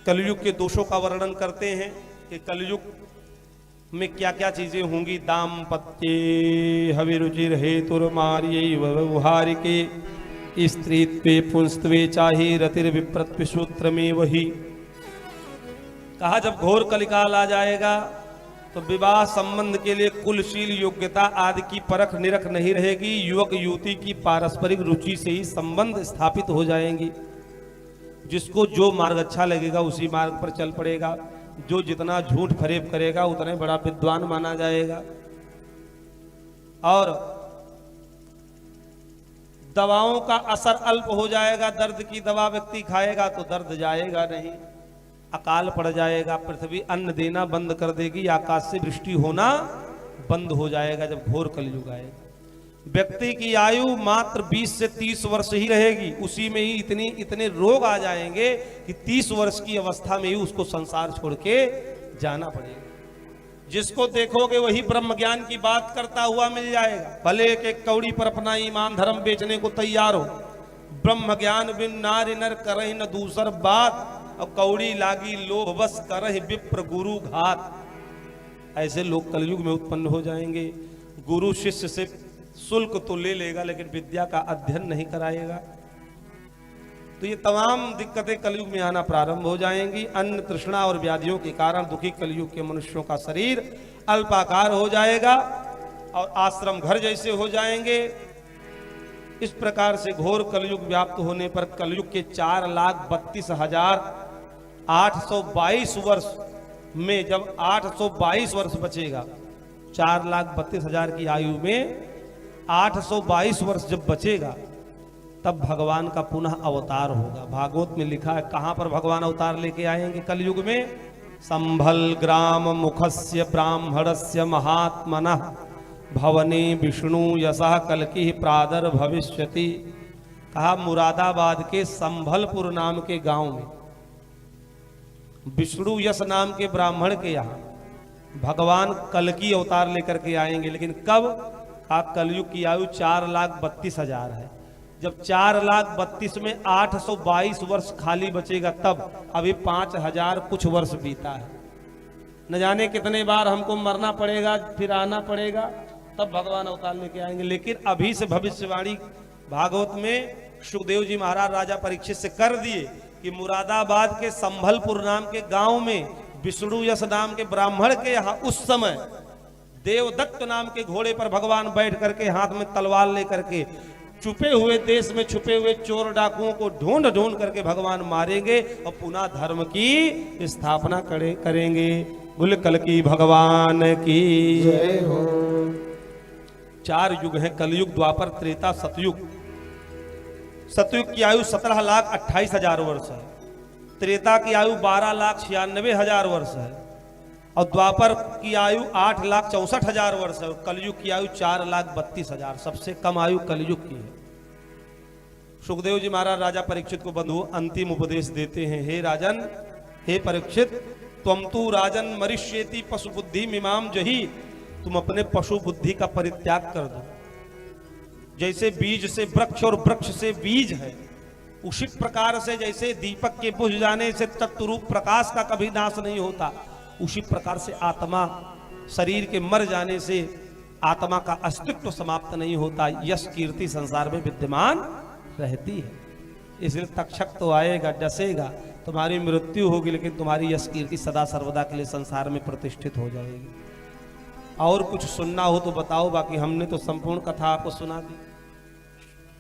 कलयुग के दोषों का वर्णन करते हैं कि कलयुग में क्या क्या चीजें होंगी। दाम्पत्ये हविरुचिर हेतुर्मार्यै व्यवहारिके स्त्रीत्वे पुंस्त्वे चाहे रतिर विप्रत्व सूत्र में वही। कहा जब घोर कलिकाल आ जाएगा तो विवाह संबंध के लिए कुलशील योग्यता आदि की परख निरख नहीं रहेगी। युवक युवती की पारस्परिक रुचि से ही संबंध स्थापित हो जाएंगी। जिसको जो मार्ग अच्छा लगेगा उसी मार्ग पर चल पड़ेगा। जो जितना झूठ फरेब करेगा उतने बड़ा विद्वान माना जाएगा। और दवाओं का असर अल्प हो जाएगा। दर्द की दवा व्यक्ति खाएगा तो दर्द जाएगा नहीं, अकाल पड़ जाएगा। पृथ्वी अन्न देना बंद कर देगी, आकाश से वृष्टि होना बंद हो जाएगा जब घोर कलयुग आएगा। व्यक्ति की आयु मात्र 20 से 30 वर्ष ही रहेगी। उसी में ही इतने रोग आ जाएंगे कि 30 वर्ष की अवस्था में ही उसको संसार छोड़ के जाना पड़ेगा। जिसको देखोगे वही ब्रह्म ज्ञान की बात करता हुआ मिल जाएगा। भले एक कौड़ी पर अपना ईमान धर्म बेचने को तैयार हो, ब्रह्म ज्ञान बिन नारी नर करहि न दूसर बात, और कौड़ी लागी लोभ बस करहि विप्र गुरु घात। ऐसे लोग कलयुग में उत्पन्न हो जाएंगे। गुरु शिष्य से शुल्क तो ले लेगा लेकिन विद्या का अध्ययन नहीं कराएगा। तो ये तमाम दिक्कतें कलयुग में आना प्रारंभ हो जाएंगी। अन्न तृष्णा और व्याधियों के कारण दुखी कलयुग के मनुष्यों का शरीर अल्पाकार हो जाएगा और आश्रम घर जैसे हो जाएंगे। इस प्रकार से घोर कलयुग व्याप्त होने पर कलयुग के 4,32,822 वर्ष में जब 822 वर्ष बचेगा, 4,32,000 की आयु में 822 वर्ष जब बचेगा तब भगवान का पुनः अवतार होगा। भागवत में लिखा है कहां पर भगवान अवतार लेके आएंगे कलयुग में। संभल ग्राम मुखस्य ब्राह्मणस्य महात्मनः भवने विष्णु यशः कल्कि प्रादर भविष्यति। कहा मुरादाबाद के संभलपुर नाम के गांव में विष्णु यश नाम के ब्राह्मण के यहाँ भगवान कल्कि अवतार लेकर के आएंगे। लेकिन कब? कलयुग की आयु 4,32,000 है। जब 4,32,000 में 822 वर्ष खाली बचेगा तब। अभी 5,000 कुछ वर्ष बीता है। न जाने कितने बार हमको मरना पड़ेगा, फिर आना पड़ेगा, तब भगवान अवतार लेके आएंगे। लेकिन अभी से भविष्यवाणी भागवत में सुखदेव जी महाराज राजा परीक्षित से कर दिए कि मुरादाबाद के संभलपुर नाम के गांव में विष्णु यश नाम के ब्राह्मण के यहाँ उस समय देवदत्त नाम के घोड़े पर भगवान बैठ करके हाथ में तलवार लेकर के छुपे हुए देश में छुपे हुए चोर डाकुओं को ढूंढ ढूंढ करके भगवान मारेंगे और पुनः धर्म की स्थापना करेंगे। बोले कल्कि भगवान की जय हो। 4 युग हैं कलयुग, द्वापर, त्रेता, सतयुग। सतयुग की आयु 17,28,000 वर्ष है। त्रेता की आयु 12,96,000 वर्ष है और द्वापर की आयु 8,64,000 वर्ष है और कलयुग की आयु 4,32,000। सबसे कम आयु कलयुग की है। सुखदेव जी महाराज राजा परीक्षित को बंधु अंतिम उपदेश देते हैं। हे राजन, हे परीक्षित, त्वम तु राजन मरिष्येति पशु बुद्धि मिमाम जही। तुम अपने पशु बुद्धि का परित्याग कर दो। जैसे बीज से वृक्ष और वृक्ष से बीज है, उसी प्रकार से जैसे दीपक के बुझ जाने से तत्वरूप प्रकाश का कभी नाश नहीं होता, उसी प्रकार से आत्मा शरीर के मर जाने से आत्मा का अस्तित्व समाप्त नहीं होता। यश कीर्ति संसार में विद्यमान रहती है। इसलिए तक्षक तो आएगा, डसेगा, तुम्हारी मृत्यु होगी, लेकिन तुम्हारी यश कीर्ति सदा सर्वदा के लिए संसार में प्रतिष्ठित हो जाएगी। और कुछ सुनना हो तो बताओ, बाकी हमने तो संपूर्ण कथा आपको सुना दी।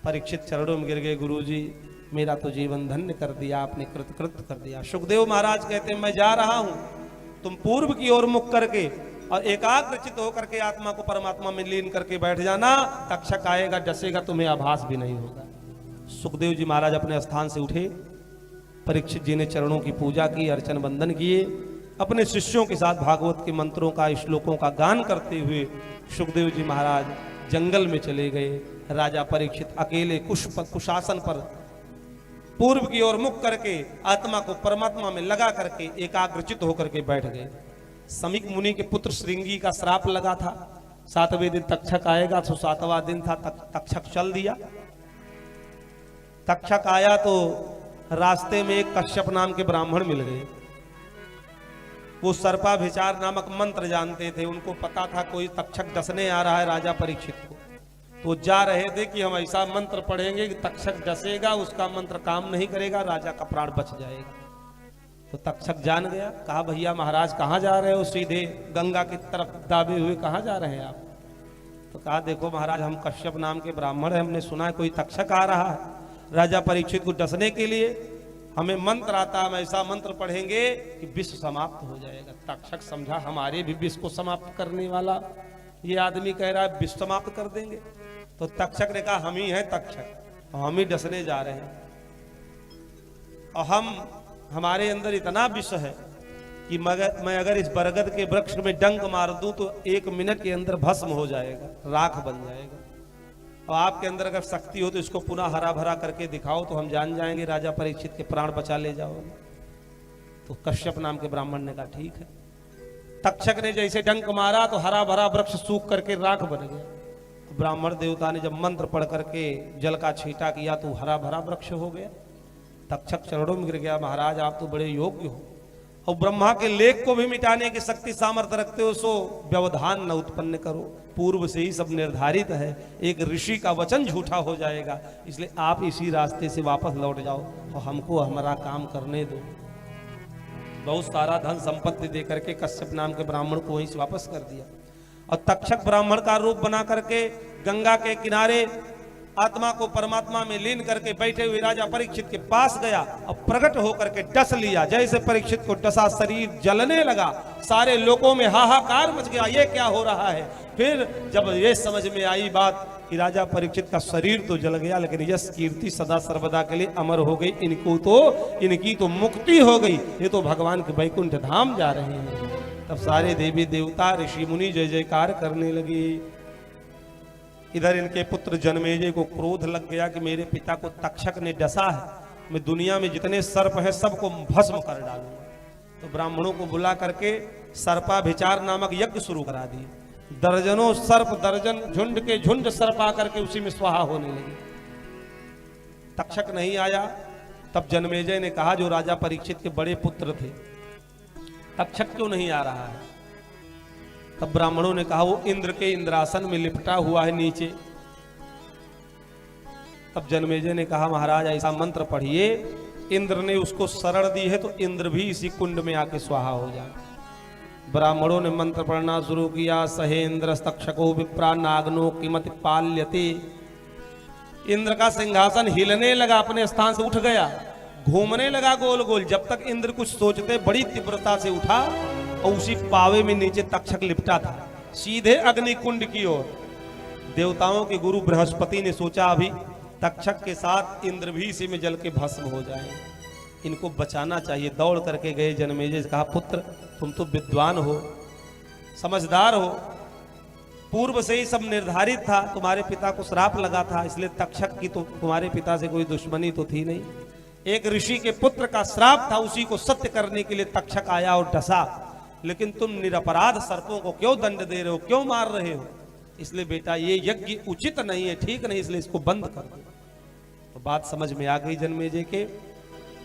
परीक्षित चरणों में गिर गए, गुरुजी मेरा तो जीवन धन्य कर दिया, आपने कृतकृत कर दिया। सुखदेव महाराज कहते हैं मैं जा रहा हूं, तुम पूर्व की ओर मुख करके और एकाग्रचित होकर के आत्मा को परमात्मा में लीन करके बैठ जाना। तक्षक आएगा, डसेगा, तुम्हें आभास भी नहीं होगा। सुखदेव जी महाराज अपने स्थान से उठे। परीक्षित जी ने चरणों की पूजा की, अर्चन बंदन किए। अपने शिष्यों के साथ भागवत के मंत्रों का, श्लोकों का गान करते हुए सुखदेव जी महाराज जंगल में चले गए। राजा परीक्षित अकेले कुशासन पर पूर्व की ओर मुख करके आत्मा को परमात्मा में लगा करके एकाग्रचित होकर के बैठ गए। समीक मुनि के पुत्र श्रृंगी का श्राप लगा था, 7वें दिन तक्षक आएगा, तो 7वां दिन था, तक्षक चल दिया। तक्षक आया तो रास्ते में एक कश्यप नाम के ब्राह्मण मिल गए। वो सर्पाभिचार नामक मंत्र जानते थे। उनको पता था कोई तक्षक डसने आ रहा है राजा परीक्षित को, तो जा रहे थे कि हम ऐसा मंत्र पढ़ेंगे कि तक्षक डसेगा, उसका मंत्र काम नहीं करेगा, राजा का प्राण बच जाएगा। तो तक्षक जान गया, कहा भैया महाराज कहाँ जा रहे हो, सीधे गंगा की तरफ दाबे हुए कहाँ जा रहे हैं आप? तो कहा देखो महाराज, हम कश्यप नाम के ब्राह्मण हैं, हमने सुना है कोई तक्षक आ रहा है राजा परीक्षित को डसने के लिए, हमें मंत्र आता, हम ऐसा मंत्र पढ़ेंगे कि विश्व समाप्त हो जाएगा। तक्षक समझा हमारे भी विश्व को समाप्त करने वाला ये आदमी कह रहा है, विश्व समाप्त कर देंगे। तो तक्षक ने कहा हम ही हैं तक्षक, हम ही डसने जा रहे हैं, और हमारे अंदर इतना विष है कि मैं अगर इस बरगद के वृक्ष में डंक मार दूं तो 1 मिनट के अंदर भस्म हो जाएगा, राख बन जाएगा। और आपके अंदर अगर शक्ति हो तो इसको पुनः हरा भरा करके दिखाओ तो हम जान जाएंगे राजा परीक्षित के प्राण बचा ले जाओगे। तो कश्यप नाम के ब्राह्मण ने कहा ठीक है। तक्षक ने जैसे डंक मारा तो हरा भरा वृक्ष सूख करके राख बन गया। तो ब्राह्मण देवता ने जब मंत्र पढ़ करके जल का छींटा किया तो हरा भरा वृक्ष हो गया। तक्षक चरणों में गिर गया, महाराज आप तो बड़े योग्य हो और ब्रह्मा के लेख को भी मिटाने की शक्ति सामर्थ्य रखते हो, सो व्यवधान न उत्पन्न करो, पूर्व से ही सब निर्धारित है, एक ऋषि का वचन झूठा हो जाएगा, इसलिए आप इसी रास्ते से वापस लौट जाओ और हमको हमारा काम करने दो। बहुत सारा धन संपत्ति दे करके कश्यप नाम के ब्राह्मण को वहीं से वापस कर दिया। और तक्षक ब्राह्मण का रूप बना करके गंगा के किनारे आत्मा को परमात्मा में लीन करके बैठे हुए राजा परीक्षित के पास गया और प्रकट होकर के डस लिया। जैसे परीक्षित को डसा शरीर जलने लगा, सारे लोगों में हाहाकार मच गया, ये क्या हो रहा है। फिर जब ये समझ में आई बात कि राजा परीक्षित का शरीर तो जल गया लेकिन यश कीर्ति सदा सर्वदा के लिए अमर हो गई, इनकी तो मुक्ति हो गई, ये तो भगवान के वैकुंठ धाम जा रहे हैं। तब सारे देवी देवता ऋषि मुनि जय जयकार करने लगे। इधर इनके पुत्र जन्मेजय को क्रोध लग गया कि मेरे पिता को तक्षक ने डसा है, मैं दुनिया में जितने सर्प हैं सबको भस्म कर डालूंगा। तो ब्राह्मणों को बुला करके सर्पाभिचार नामक यज्ञ शुरू करा दिए। दर्जनों सर्प, दर्जन झुंड के झुंड सर्प आकर के उसी में स्वाहा होने लगे। तक्षक नहीं आया। तब जन्मेजय ने कहा, जो राजा परीक्षित के बड़े पुत्र थे, तक्षक क्यों नहीं आ रहा है? तब ब्राह्मणों ने कहा, वो इंद्र के इंद्रासन में लिपटा हुआ है नीचे। तब जन्मेजय ने कहा, महाराज ऐसा मंत्र पढ़िए, इंद्र ने उसको शरण दी है तो इंद्र भी इसी कुंड में आके स्वाहा हो जाए। ब्राह्मणों ने मंत्र पढ़ना शुरू किया। सहेन्द्र तक्षको विप्रा नागनो किमति पाल्यते। इंद्र का सिंहासन हिलने लगा, अपने स्थान से उठ गया, घूमने लगा गोल गोल। जब तक इंद्र कुछ सोचते बड़ी तीव्रता से उठा और उसी पावे में नीचे तक्षक लिपटा था, सीधे अग्निकुंड की ओर। देवताओं के गुरु बृहस्पति ने सोचा अभी तक्षक के साथ इंद्र भी इसी में जल के भस्म हो जाए, इनको बचाना चाहिए। दौड़ करके गए जन्मेजय से कहा, पुत्र तुम तो विद्वान हो, समझदार हो, पूर्व से ही सब निर्धारित था, तुम्हारे पिता को श्राप लगा था, इसलिए तक्षक की तो तुम्हारे पिता से कोई दुश्मनी तो थी नहीं, एक ऋषि के पुत्र का श्राप था, उसी को सत्य करने के लिए तक्षक आया और डसा। लेकिन तुम निरपराध सर्पों को क्यों दंड दे रहे हो, क्यों मार रहे हो? इसलिए बेटा ये यज्ञ उचित नहीं है, ठीक नहीं, इसलिए इसको बंद कर दो। तो बात समझ में आ गई जन्मेजय के।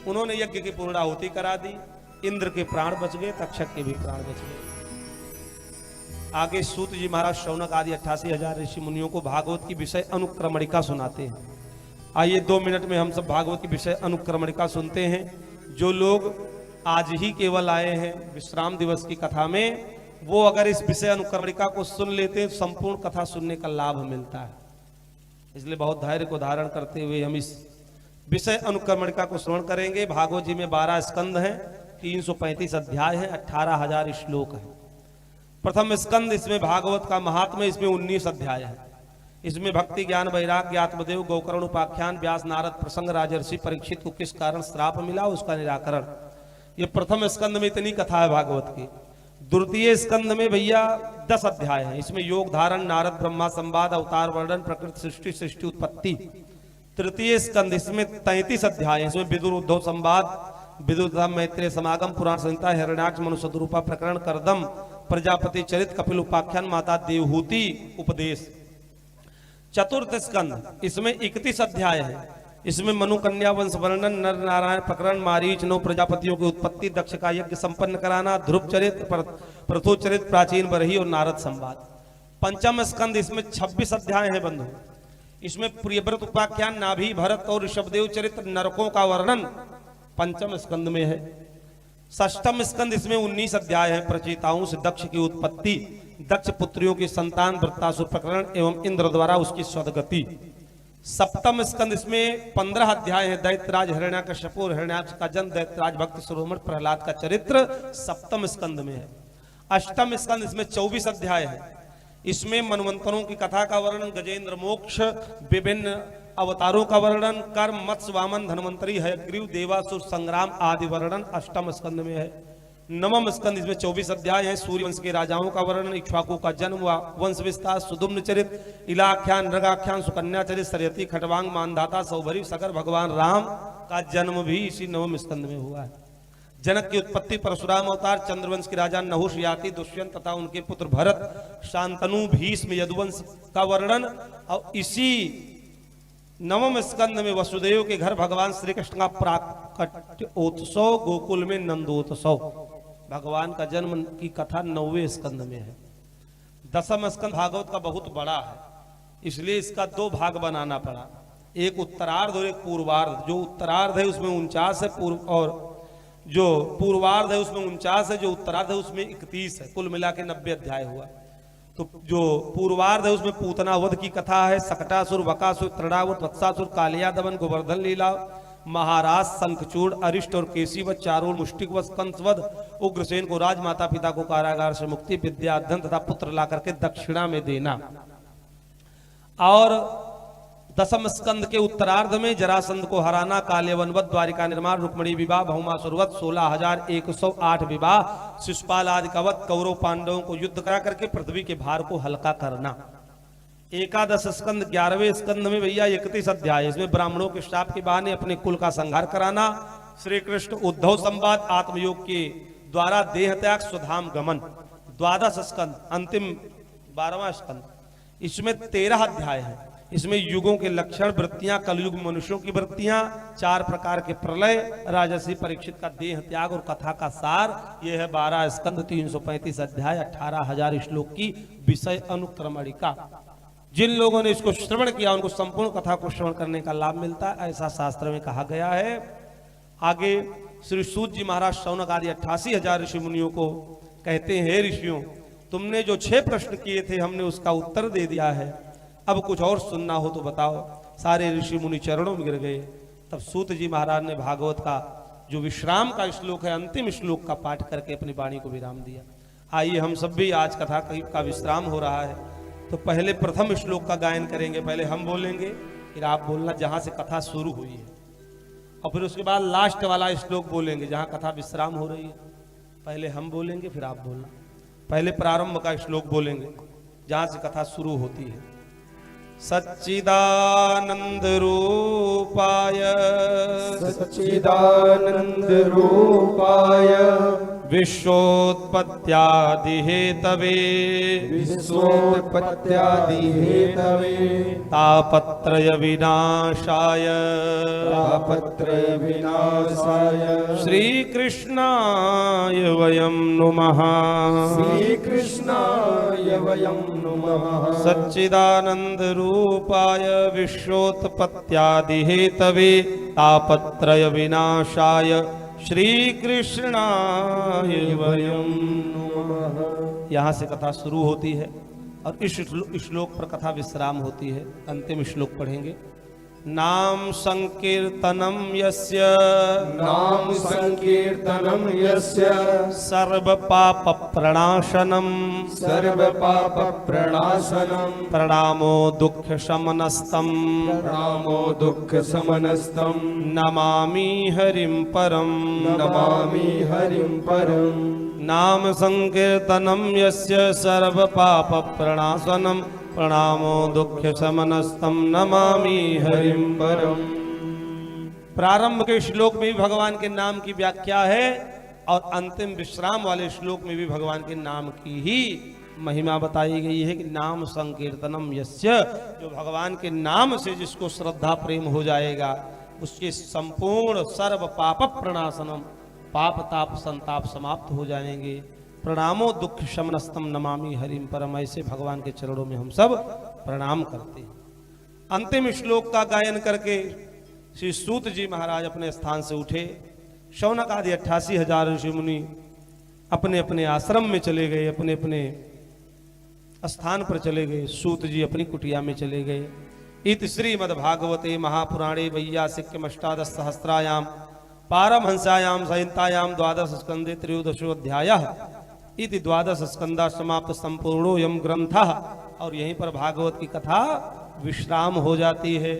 उन्होंने यज्ञ की पूर्णाहुति करा दी। इंद्र के प्राण बच गए, तक्षक के भी प्राण बच गए। आगे सूत जी महाराज शौनक आदि 88,000 ऋषि मुनियों को भागवत की विषय अनुक्रमणिका सुनाते हैं। आइए 2 मिनट में हम सब भागवत की विषय अनुक्रमणिका सुनते हैं। जो लोग आज ही केवल आए हैं विश्राम दिवस की कथा में, वो अगर इस विषय अनुक्रमणिका को सुन लेते हैं, संपूर्ण कथा सुनने का लाभ मिलता है। इसलिए बहुत धैर्य को धारण करते हुए हम इस विषय अनुक्रमणिका को श्रवण करेंगे। भागवत जी में 12 स्कंद हैं, 335 अध्याय हैं, 18,000 श्लोक हैं। प्रथम स्कंद, इसमें भागवत का महात्म्य, इसमें 19 अध्याय है। इसमें भक्ति ज्ञान वैराग्य आत्मदेव गोकर्ण उपाख्यान व्यास नारद प्रसंग राजर्षि परीक्षित को किस कारण श्राप मिला उसका निराकरण, ये प्रथम स्कंद में इतनी कथा है भागवत की। द्वितीय स्कंद में भैया 10 अध्याय हैं। इसमें योग धारण, नारद ब्रह्मा संवाद, अवतार वर्णन, प्रकृति सृष्टि, सृष्टि उत्पत्ति। तृतीय स्कंद, इसमें 33 अध्याय हैं। इसमें विदुर उद्धव संवाद, विदुर मैत्रेय समागम, पुराण संहिता, हिरण्याक्ष मनु सदरूपा प्रकरण, करदम, प्रजापति चरित, कपिल उपाख्यान, माता देवहूति उपदेश। चतुर्थ स्कंद, इसमें 31 अध्याय है। इसमें मनु कन्या वंश वर्णन, नर नारायण प्रकरण, मारीच 9 प्रजापतियों की उत्पत्ति, दक्ष का यज्ञ संपन्न कराना, ध्रुव चरित्र, प्रथु चरित्र, प्राचीन बरही और नारद संवाद। पंचम स्कंद, इसमें 26 अध्याय हैं बंधु। इसमें प्रियव्रत उपाख्यान, नाभि, भरत और ऋषभदेव चरित्र, नरकों का वर्णन पंचम स्कंद में है। षष्ठम स्कंद, इसमें 19 अध्याय हैं। प्रचेताओं से दक्ष की उत्पत्ति, दक्ष पुत्रियों की संतान, वृत्तासुर प्रकरण एवं इंद्र द्वारा उसकी स्वदगति। सप्तम स्कंद, इसमें 15 अध्याय हैं। दैत्यराज हिरण्याकश्यप और हिरण्याक्ष का जन्म, दैत्यराज भक्त शिरोमणि प्रहलाद का चरित्र सप्तम स्कंद में है। अष्टम स्कंद, इसमें 24 अध्याय है। इसमें मनवंतरों की कथा का वर्णन, गजेंद्र मोक्ष, विभिन्न अवतारों का वर्णन, कर्म, मत्स्य, वामन, धन्वंतरी, हयग्रीव, देवासुर संग्राम आदि वर्णन अष्टम स्कंद में है। नवम स्कंद, इसमें 24 अध्याय हैं। सूर्यवंश के राजाओं का वर्णन, इक्ष्वाकु का जन्म, वंश विस्तार, सुदुम्न चरित्र, इलाख्यान, नृगाख्यान, सुकन्या चरित्र, सरयती, खटवांग, मानधाता, सौभरी, सगर, भगवान राम का जन्म भी इसी नवम स्कंद में हुआ है। जनक की उत्पत्ति, परशुराम अवतार, चंद्रवंश के राजा नहुष, याति, दुष्यंत तथा उनके पुत्र भरत, शांतनु, भीष्म, यदुवंश का वर्णन। और इसी नवम स्कंद में वसुदेव के घर भगवान श्री कृष्ण का प्राकट्योत्सव, गोकुल में नंदोत्सव, भगवान का जन्म की कथा 9वें स्कंद में है। दसम स्कंद भागवत का बहुत बड़ा है, इसलिए इसका 2 भाग बनाना पड़ा, एक उत्तरार्ध और एक पूर्वार्ध। जो उत्तरार्ध है उसमें 49 है, और जो पूर्वार्ध है उसमें 49 है, जो उत्तरार्ध है उसमें 31 है। कुल मिला के 90 अध्याय हुआ। तो जो पूर्वार्ध है उसमें पूतना वध की कथा है, सकटासुर, वकासुर, तृणावत, वत्सासुर, कालिया दमन, गोवर्धन लीला, महाराज, शंखचूड़, अरिष्ट और केसीवत, चारूर, मुष्टिकवत, कंसवध, उग्रसेन को राज, माता पिता को कारागार से मुक्ति, विद्या, धन तथा पुत्र ला करके दक्षिणा में देना। और दसम स्कंद के उत्तरार्ध में जरासंध को हराना, काल्यवनवध, द्वारिका निर्माण, रुक्मणी विवाह, भौमासुरवध, 16,108 विवाह, शिशुपाल आदि का वध, कौरव पांडवों को युद्ध करा करके पृथ्वी के भार को हल्का करना। एकादश स्कंद 11वें स्कंद में भैया 31 अध्याय। इसमें ब्राह्मणों के श्राप के बहाने अपने कुल का संहार कराना, श्री कृष्ण उद्धव संवाद, आत्मयोग के द्वारा देह त्याग, स्वधाम गमन। द्वादश स्कंद अंतिम 12वां स्कंद, इसमें 13 अध्याय है। इसमें युगों के लक्षण, वृत्तियां, कलयुग मनुष्यों की वृत्तियां, 4 प्रकार के प्रलय, राजसी परीक्षित का देह त्याग और कथा का सार। यह है 12 स्कंद, 335 अध्याय, 18,000 श्लोक की विषय अनुक्रमणिका। जिन लोगों ने इसको श्रवण किया उनको संपूर्ण कथा को श्रवण करने का लाभ मिलता है, ऐसा शास्त्र में कहा गया है। आगे श्री सूत जी महाराज शौनक आदि 88,000 ऋषि मुनियों को कहते हैं, हे ऋषियों, तुमने जो 6 प्रश्न किए थे हमने उसका उत्तर दे दिया है, अब कुछ और सुनना हो तो बताओ। सारे ऋषि मुनि चरणों में गिर गए। तब सूत जी महाराज ने भागवत का जो विश्राम का श्लोक है, अंतिम श्लोक का पाठ करके अपनी वाणी को विराम दिया। आइए हम सब भी आज कथा का विश्राम हो रहा है, तो पहले प्रथम श्लोक का गायन करेंगे। पहले हम बोलेंगे, फिर आप बोलना जहां से कथा शुरू हुई है, और फिर उसके बाद लास्ट वाला श्लोक बोलेंगे जहां कथा विश्राम हो रही है। पहले हम बोलेंगे, फिर आप बोलना। पहले प्रारंभ का श्लोक बोलेंगे जहां से कथा शुरू होती है। सच्चिदानंद रूपाय, सच्चिदानंद रूपाय, विश्वोत्पत्त्यादि हेतवे, विश्वोत्पत्त्यादि हेतवे, तापत्रय विनाशाय, तापत्रय विनाशाय, श्रीकृष्णाय वयं नुमः, श्रीकृष्णाय वयं नुमः। सच्चिदानंद रूपाय, विश्वोत्पत्त्यादि हेतवे, तापत्रय विनाशाय, श्री कृष्णाय वयं नमः। यहाँ से कथा शुरू होती है और इस श्लोक पर कथा विश्राम होती है। अंतिम श्लोक पढ़ेंगे। नाम संकीर्तनम यस्य, नाम संकीर्तनम यस्य, सर्व पाप प्रणाशनम, सर्व पाप प्रणाशनम, प्रणामो दुख शमनस्तम, प्रणामो दुख समनस्तम, नमामि हरिं परम, नमामि हरिं परम। नाम संकीर्तनम यस्य सर्व पाप प्रणाशनम, प्रणामो दुख शमनस्तम, नमामि हरिं परम। प्रारंभ के श्लोक में भी भगवान के नाम की व्याख्या है और अंतिम विश्राम वाले श्लोक में भी भगवान के नाम की ही महिमा बताई गई है कि नाम संकीर्तनम यस्य, जो भगवान के नाम से जिसको श्रद्धा प्रेम हो जाएगा, उसके संपूर्ण सर्व पाप प्रणाशनम, पाप ताप संताप समाप्त हो जाएंगे। प्रणामो दुख शमनस्तम नमामि हरिम परम। ऐसे भगवान के चरणों में हम सब प्रणाम करते हैं। अंतिम श्लोक का गायन करके श्री सूत जी महाराज अपने स्थान से उठे। शौनक आदि 88,000 ऋषि मुनि अपने अपने आश्रम में चले गए, अपने अपने स्थान पर चले गए। सूत जी अपनी कुटिया में चले गए। इति श्रीमद्भागवते महापुराणे वैयासिक्यम अष्टादश सहस्रायाम पारमहंस्यायाम संहितायाम द्वादश स्कंदे त्रयोदशोऽध्यायः इति द्वादश स्कंदा समाप्त संपूर्णो यम ग्रंथः। और यहीं पर भागवत की कथा विश्राम हो जाती है।